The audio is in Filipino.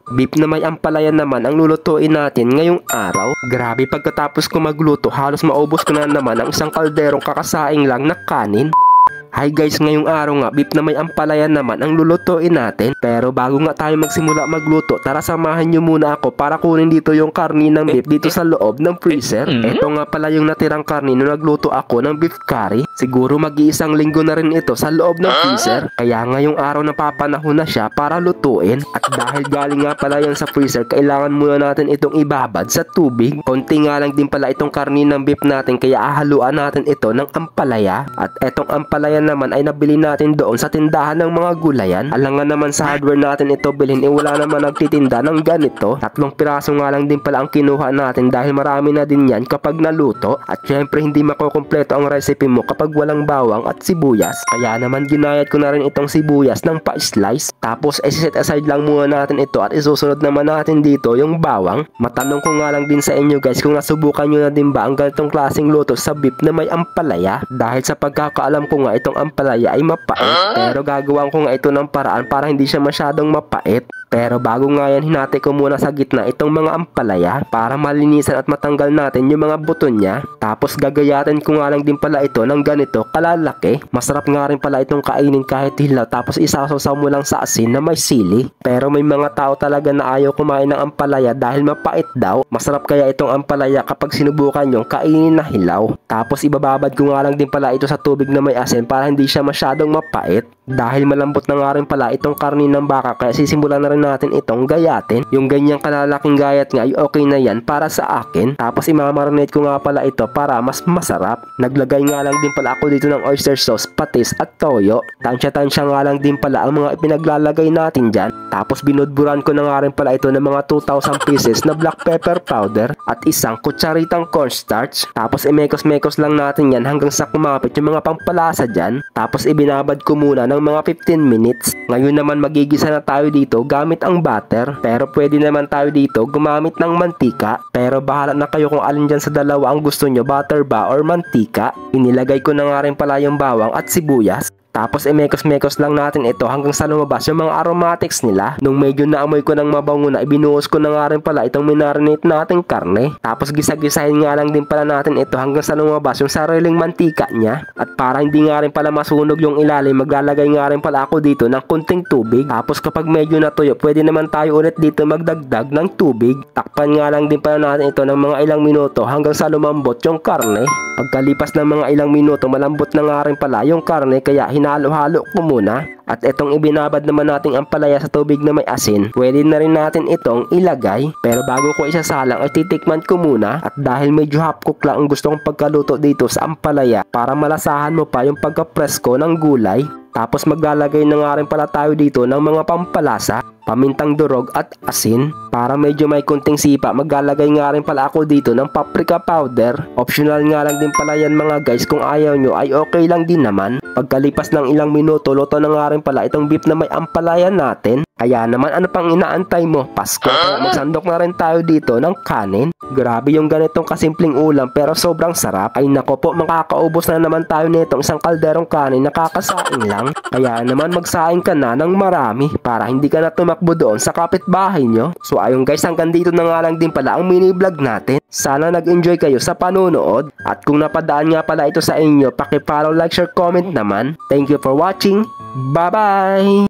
Beef na may ampalaya naman ang lulutuin natin ngayong araw. Grabe, pagkatapos ko magluto, halos maubos ko na naman ang isang kalderong kakasaing lang na kanin. Hi guys, ngayong araw nga, beef na may ampalaya naman ang lulutuin natin. Pero bago nga tayo magsimula magluto, tara samahan nyo muna ako para kunin dito yung karni ng beef dito sa loob ng freezer. Ito nga pala yung natirang karni nung nagluto ako ng beef curry. Siguro mag-iisang linggo na rin ito sa loob ng freezer. Kaya ngayong araw napapanahon na siya para lutuin. At dahil galing nga pala yan sa freezer, kailangan muna natin itong ibabad sa tubig. Konti nga lang din pala itong karni ng beef natin, kaya ahaluan natin ito ng ampalaya. At etong ampalaya naman ay nabili natin doon sa tindahan ng mga gulayan. Alangan naman sa hardware natin ito bilhin, wala naman nagtitinda ng ganito. 3 piraso nga lang din pala ang kinuha natin dahil marami na din yan kapag naluto. At syempre hindi makukumpleto ang recipe mo kapag walang bawang at sibuyas. Kaya naman ginayat ko na rin itong sibuyas ng pa-slice. Tapos set aside lang muna natin ito at isusunod naman natin dito yung bawang. Matanong ko nga lang din sa inyo guys kung nasubukan nyo na din ba ang ganitong klaseng luto sa beef na may ampalaya. Dahil sa pagkakaalam ko nga itong ampalaya ay mapait, pero gagawin ko nga ito ng paraan para hindi siya masyadong mapait. Pero bago nga yan, hinati ko muna sa gitna itong mga ampalaya para malinisan at matanggal natin yung mga buto niya. Tapos gagayatin ko nga lang din pala ito ng ganito kalalaki. Masarap nga rin pala itong kainin kahit hilaw, tapos isasaw mo lang sa asin na may sili. Pero may mga tao talaga na ayaw kumain ng ampalaya dahil mapait daw. Masarap kaya itong ampalaya kapag sinubukan yung kainin na hilaw. Tapos ibababad ko nga lang din pala ito sa tubig na may asin para hindi siya masyadong mapait. Dahil malambot na nga rin pala itong karni ng baka, kaya sisimulan na rin natin itong gayatin. Yung ganyang kalalaking gayat nga ay okay na yan para sa akin. Tapos imamarinate ko nga pala ito para mas masarap. Naglagay nga lang din pala ako dito ng oyster sauce, patis at toyo. Tansya-tansya nga lang din pala ang mga ipinaglalagay natin dyan. Tapos binudburan ko na nga rin pala ito ng mga 2,000 pieces na black pepper powder at isang kutsaritang cornstarch. Tapos imekos-mekos lang natin yan hanggang sa kumapit yung mga pampalasa dyan. Tapos ibinabad ko muna ng mga 15 minutes. Ngayon naman magigisa na tayo dito gamit ang butter. Pero pwede naman tayo dito gumamit ng mantika. Pero bahala na kayo kung alin dyan sa dalawa ang gusto nyo, butter ba or mantika. Inilagay ko na nga rin pala yung bawang at sibuyas. Tapos imekos-mekos lang natin ito hanggang sa lumabas yung mga aromatics nila. Nung medyo naamoy ko ng mabango na, ibinuhos ko na nga rin pala itong minarinate nating karne. Tapos gisa-gisahin nga lang din pala natin ito hanggang sa lumabas yung sariling mantika niya. At para hindi nga rin pala masunog yung ilalim, maglalagay nga rin pala ako dito ng kunting tubig. Tapos kapag medyo natuyo, pwede naman tayo ulit dito magdagdag ng tubig. Takpan nga lang din pala natin ito ng mga ilang minuto hanggang sa lumambot yung karne. Pagkalipas ng mga ilang minuto, malambot na nga rin pala yung karne, kaya hinalo-halo ko muna. At itong ibinabad naman nating ampalaya sa tubig na may asin, pwede na rin natin itong ilagay. Pero bago ko isasalang ay titikman ko muna. At dahil medyo half cook lang ang gusto kong pagkaluto dito sa ampalaya, para malasahan mo pa yung pagka-presko ng gulay. Tapos maglalagay na nga rin pala tayo dito ng mga pampalasa, pamintang durog at asin. Para medyo may kunting sipa, maglalagay nga rin pala ako dito ng paprika powder. Optional nga lang din pala yan mga guys, kung ayaw nyo ay okay lang din naman. Pagkalipas ng ilang minuto, luto na nga rin pala itong beef na may ampalaya natin. Kaya naman ano pang inaantay mo? Pasko, kaya magsandok na rin tayo dito ng kanin. Grabe yung ganitong kasimpleng ulam pero sobrang sarap. Ay nako po, makakaubos na naman tayo nitong isang kalderong kanin na kakasaing lang. Kaya naman magsaing ka na ng marami para hindi ka na tumakbo doon sa kapitbahay nyo. So ayun guys, hanggang dito na nga lang din pala ang mini vlog natin. Sana nag-enjoy kayo sa panonood. At kung napadaan nga pala ito sa inyo, paki-follow, like, share, comment naman. Thank you for watching. Bye bye!